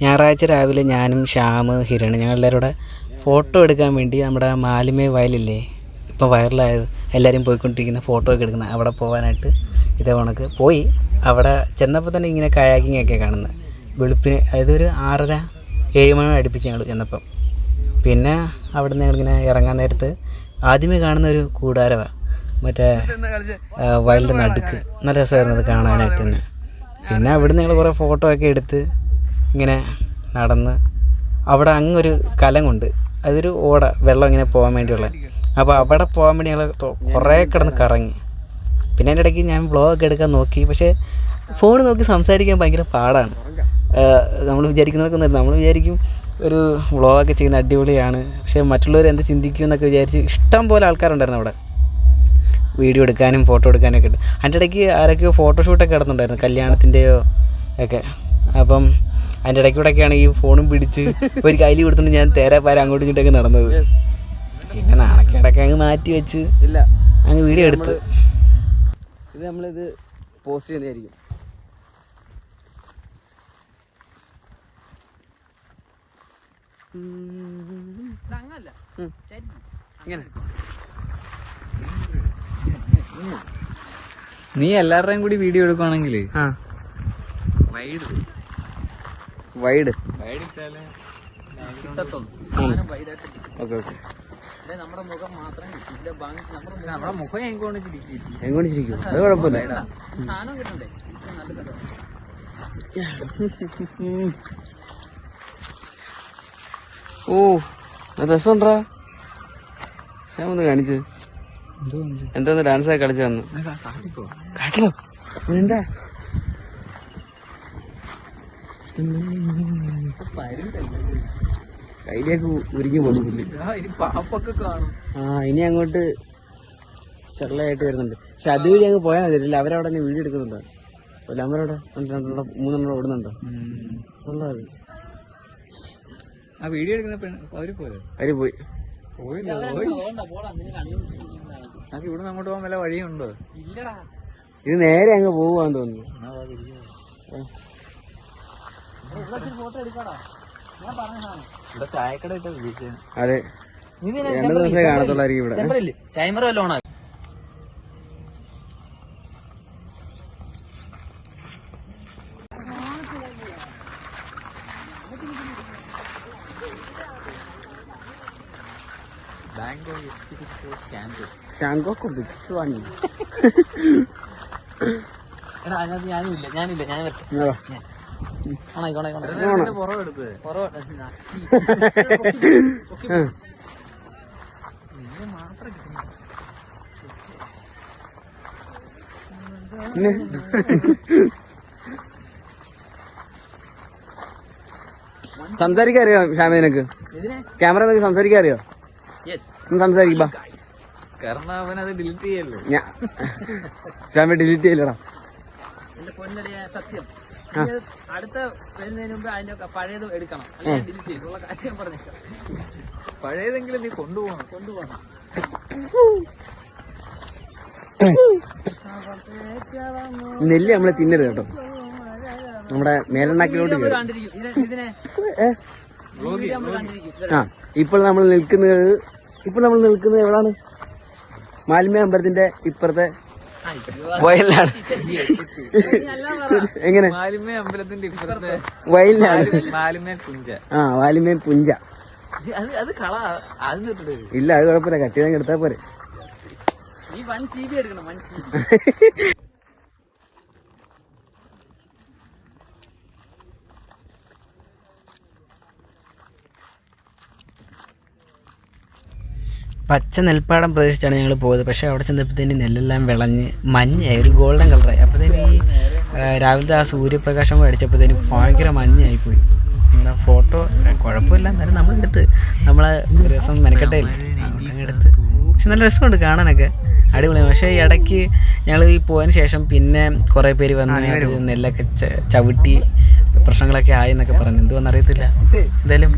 ഞായറാഴ്ച രാവിലെ ഞാനും ശ്യാം, ഹിരൺ ഞങ്ങളെല്ലാവരും കൂടെ ഫോട്ടോ എടുക്കാൻ വേണ്ടി നമ്മുടെ മാലിമേ വയലില്ലേ, ഇപ്പോൾ വൈറലായത് എല്ലാവരും പോയിക്കൊണ്ടിരിക്കുന്ന ഫോട്ടോ ഒക്കെ എടുക്കുന്ന അവിടെ പോകാനായിട്ട് ഇതേ കണക്ക് പോയി. അവിടെ ചെന്നപ്പോൾ തന്നെ ഇങ്ങനെ കയാക്കിങ് ഒക്കെ കാണുന്നത് വെളുപ്പിന്, അതായത് ഒരു 6:30-7 മണി അടുപ്പിച്ച് ഞങ്ങൾ ചെന്നപ്പം. പിന്നെ അവിടെ നിന്ന് ഞങ്ങളിങ്ങനെ ഇറങ്ങാൻ നേരത്ത് ആദ്യമേ കാണുന്ന ഒരു കൂടാരമാണ്, മറ്റേ വയലിൻ്റെ നടുക്ക്. നല്ല രസമായിരുന്നു അത് കാണാനായിട്ട് തന്നെ. പിന്നെ അവിടെ നിന്ന് ഞങ്ങൾ കുറേ ഫോട്ടോ ഒക്കെ എടുത്ത് ഇങ്ങനെ നടന്ന് അവിടെ അങ്ങൊരു കലമുണ്ട്, അതൊരു ഓട വെള്ളം ഇങ്ങനെ പോകാൻ വേണ്ടിയുള്ള. അപ്പോൾ അവിടെ പോകാൻ വേണ്ടി ഞങ്ങൾ കുറേ കിടന്ന് കറങ്ങി. പിന്നെ അതിൻ്റെ ഇടയ്ക്ക് ഞാൻ വ്ളോഗൊക്കെ എടുക്കാൻ നോക്കി, പക്ഷേ ഫോൺ നോക്കി സംസാരിക്കാൻ ഭയങ്കര പാടാണ്. നമ്മൾ വിചാരിക്കുന്നതൊക്കെ നമ്മൾ വിചാരിക്കും ഒരു വ്ളോഗൊക്കെ ചെയ്യുന്ന അടിപൊളിയാണ്, പക്ഷേ മറ്റുള്ളവർ എന്ത് ചിന്തിക്കും എന്നൊക്കെ വിചാരിച്ച് ഇഷ്ടം പോലെ ആൾക്കാരുണ്ടായിരുന്നു അവിടെ വീഡിയോ എടുക്കാനും ഫോട്ടോ എടുക്കാനൊക്കെ ഉണ്ട്. അതിൻ്റെ ഇടയ്ക്ക് ആരൊക്കെയോ ഫോട്ടോഷൂട്ടൊക്കെ നടന്നുണ്ടായിരുന്നു കല്യാണത്തിൻ്റെയോ ഒക്കെ. അപ്പം അതിൻ്റെ ഇടയ്ക്കൂടെയൊക്കെയാണ് ഈ ഫോണും പിടിച്ച് ഒരു കയ്യിൽ കൊടുത്തിട്ട് ഞാൻ തേരാപ്പാര അങ്ങോട്ടും ഇങ്ങോട്ടൊക്കെ നടന്നത്. പിന്നെ നാണക്കേടൊക്കെ അങ്ങ് മാറ്റി വെച്ച് അങ്ങ് വീഡിയോ എടുത്ത് ഇത് നമ്മളിത് പോസ്റ്റ് ചെയ്യുന്നതായിരിക്കും. നീ എല്ലാവരുടെയും കൂടി വീഡിയോ എടുക്കുവാണെങ്കിൽ വൈഡ് ഇട്ടാലേ ഓക്കെ ഓക്കെ. നമ്മുടെ മുഖം മാത്രം നമ്മുടെ മുഖം എങ്ങോട്ടിരിക്കും, അത് കുഴപ്പമില്ല. ഓ രസമുണ്ടാ, ഞാൻ ഒന്ന് കാണിച്ചത് എന്താന്ന് ഡാൻസൊക്കെ കളിച്ചു വന്നു. കാട്ടിലോ എന്താ കയ്യിലേക്ക് ഉരുങ്ങി പോകുന്നില്ല. ഇനി അങ്ങോട്ട് ചെറുതായിട്ട് വരുന്നുണ്ട്. പക്ഷെ അതുവഴി അങ്ങ് പോയാൽ മതിയല്ലേ, അവരവിടെ തന്നെ വീഡിയോ എടുക്കുന്നുണ്ടോ? അല്ല അവരവിടെ 3 ഓടുന്നുണ്ടോ? ഉള്ളത് ആ വീഡിയോ എടുക്കുന്ന അവര് പോയി. ഇവിടെ അങ്ങോട്ട് പോകാൻ വല്ല വഴിയുണ്ടോ? ഇത് നേരെ അങ്ങ് പോവാന്ന് തോന്നുന്നു. അതെ, 2 ദിവസമേ കാണത്തുള്ളായിരിക്കും ഇവിടെ. ടൈമർ വല്ല ഓണാ ഞാനില്ല. സംസാരിക്കാൻ അറിയോ ഷാമി? നിനക്ക് ക്യാമറ നോക്കി സംസാരിക്കാൻ അറിയോ? സംസാരിക്കാ കാരണം അവനത് ഡിലീറ്റ് ചെയ്യല്ലോ. ഷാമി ഡിലീറ്റ് ചെയ്യലടാ. സത്യം അടുത്ത വരുന്നതിന് മുമ്പ് അതിന്റെ പഴയത് എടുക്കണം, ഡിലീറ്റ് ചെയ്തുള്ള കാര്യം പറഞ്ഞേക്കാം. പഴയതെങ്കിലും നീ കൊണ്ടുപോകണം. നെല്ല് നമ്മളെ തിന്നരുത് കേട്ടോ, നമ്മുടെ മേലെണ്ണാക്കിലോട്ട്. ഇപ്പോൾ നമ്മൾ നിൽക്കുന്നത് എവിടാണ്? മാലിമേ അമ്പലത്തിന്റെ ഇപ്പുറത്തെ വയലിലാണ്. എങ്ങനെ? മാലിമേ അമ്പലത്തിന്റെ ഇപ്പുറത്തെ വയലിലാണ്. വാലിമേ പുഞ്ച. ഇല്ല, അത് കുഴപ്പമില്ല, കട്ട് ചെയ്താൽ എടുത്താൽ പോരെ. പച്ച നെൽപ്പാടം പ്രദേശിച്ചാണ് ഞങ്ങൾ പോയത്. പക്ഷേ അവിടെ ചെന്നപ്പോഴത്തേന് നെല്ലെല്ലാം വിളഞ്ഞ് മഞ്ഞായി, ഒരു ഗോൾഡൻ കളറായി. അപ്പോഴത്തേന് ഈ രാവിലത്തെ ആ സൂര്യപ്രകാശം കൂടെ അടിച്ചപ്പോഴത്തേന് ഭയങ്കര മഞ്ഞായിപ്പോയി. നിങ്ങളുടെ ഫോട്ടോ കുഴപ്പമില്ല, എന്നാലും നമ്മളെടുത്ത് നമ്മളെ ഒരു ദിവസം മെനക്കെട്ടേ ഇല്ല, അതുകൊണ്ട് എടുത്ത്. പക്ഷെ നല്ല രസമുണ്ട് കാണാനൊക്കെ, അടിപൊളിയാണ്. പക്ഷേ ഈ ഇടയ്ക്ക് ഞങ്ങൾ ഈ പോയതിന് ശേഷം പിന്നെ കുറേ പേര് വന്ന് നെല്ലൊക്കെ ചവിട്ടി പ്രശ്നങ്ങളൊക്കെ ആയി എന്നൊക്കെ പറഞ്ഞു. എന്തുവെന്ന് അറിയത്തില്ല. എന്തായാലും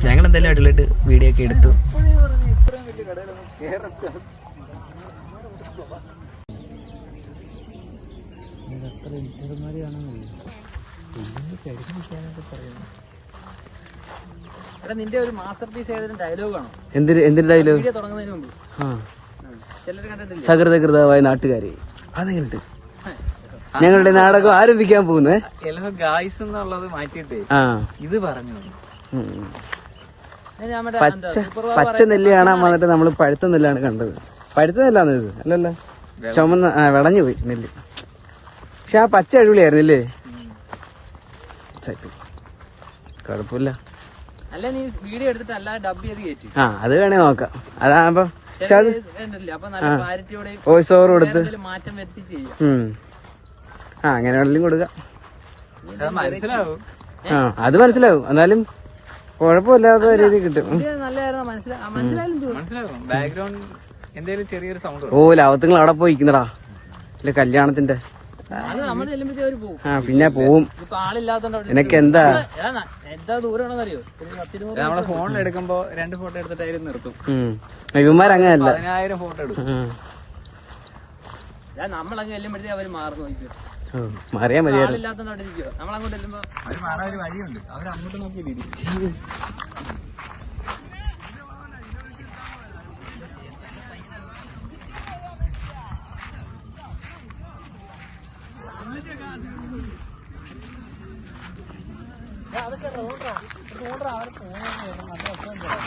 ഞങ്ങളെന്തായാലും അടിപൊളിയായിട്ട് വീഡിയോ ഒക്കെ എടുത്തു. എടാ നിന്റെ ഒരു മാസ്റ്റർ പീസ് ഏതൊരു ഡയലോഗ് ആണോ? എന്തിന്റെ ഡയലോഗ്? വീഡിയോ തുടങ്ങുന്നതിന് മുമ്പ് ആ, ചിലർ കണ്ടിട്ടില്ല. സകൃതകൃതമായ നാട്ടുകാരെ, അതെങ്ങനെയുണ്ട്? ഞങ്ങളുടെ നാടകം ആരംഭിക്കാൻ പോകുന്നേ. ഗായ്സ് എന്നുള്ളത് മാറ്റിയിട്ടേ ആ, ഇത് പറഞ്ഞു. പച്ച നെല്ല് കാണാൻ വന്നിട്ട് നമ്മള് പഴുത്ത നെല്ലാണ് കണ്ടത്. പഴുത്ത നെല്ലാന്ന് ഇത് അല്ലല്ലോ, ചുമന്ന വിളഞ്ഞു പോയി നെല്ല്. പക്ഷെ ആ പച്ച അടിപൊളിയായിരുന്നില്ലേ? കുഴപ്പമില്ല. അല്ല നീ വീഡിയോ എടുത്തിട്ട് അല്ലാതെ ഡബ് ചെയ്ത് കയറ്റി. ആ, അത് വേണേ നോക്കാം. അതാകുമ്പോ പക്ഷെ അത് വോയിസ് ഓവർ കൊടുത്ത് മാറ്റം വരുത്തി ചെയ്യാം. ആ, അങ്ങനെ വേണമെങ്കിലും കൊടുക്കാം. മനസ്സിലാവും. ആ, അത് മനസ്സിലാവും. എന്നാലും കുഴപ്പമില്ലാത്ത രീതി കിട്ടും. മനസ്സിലാവും. ബാക്ക്ഗ്രൗണ്ട് എന്തെങ്കിലും ചെറിയൊരു സൗണ്ട്. ഓ, ലാവത്തുങ്ങൾ അവിടെ പോയി ഇരിക്കുന്നടാ, ഇല്ല കല്യാണത്തിന്റെ. ആ, പിന്നെ പോവും. നിനക്ക് എന്താ ദൂരമാണെന്നറിയോ? നമ്മളെ ഫോണിൽ എടുക്കുമ്പോ 2 ഫോട്ടോ എടുത്തിട്ടായിരുന്നു നിർത്തും. ഇവന്മാരങ്ങനല്ല, 10,000 ഫോട്ടോ എടുക്കും. നമ്മളങ്ങ് ചെല്ലുമ്പോഴത്തേക്ക് അവര് മാറുന്നു. മാറിയാ മതിയായിരുന്നു. ആളില്ലാത്തോണ്ട് ഇരിക്കുക. നമ്മളങ്ങോട്ട് ചെല്ലുമ്പോ അവര് മാറാൻ ഒരു വഴിയുണ്ട്. അവരങ്ങോട്ട് നോക്കിയിട്ടിരിക്കും.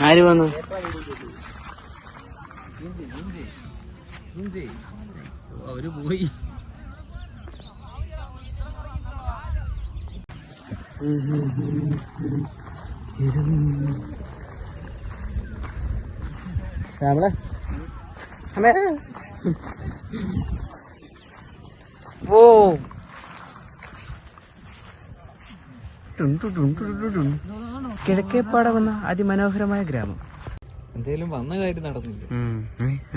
ആര് വന്നു? അവര് പോയി. ഓ, കിഴക്കേപ്പാട വന്ന അതിമനോഹരമായ ഗ്രാമം. എന്തേലും വന്ന കാര്യം നടന്നില്ല.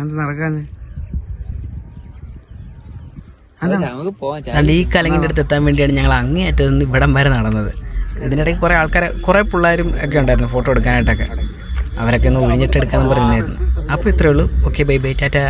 എന്ത് നടക്കാന്ന്? നമുക്ക് പോവാം. ഈ കലങ്ങിന്റെ അടുത്ത് എത്താൻ വേണ്ടിയാണ് ഞങ്ങൾ അങ്ങേയറ്റത്ത് നിന്ന് ഇവിടം വരെ നടന്നത്. ഇതിനിടയ്ക്ക് കുറെ ആൾക്കാരെ, കുറെ പിള്ളേരും ഒക്കെ ഉണ്ടായിരുന്നു ഫോട്ടോ എടുക്കാനായിട്ടൊക്കെ. അവരൊക്കെ ഒന്ന് ഒഴിഞ്ഞിട്ട് എടുക്കാന്ന് പറയുന്നായിരുന്നു. അപ്പോൾ ഇത്രയേ ഉള്ളൂ. Okay, bye bye, Tata.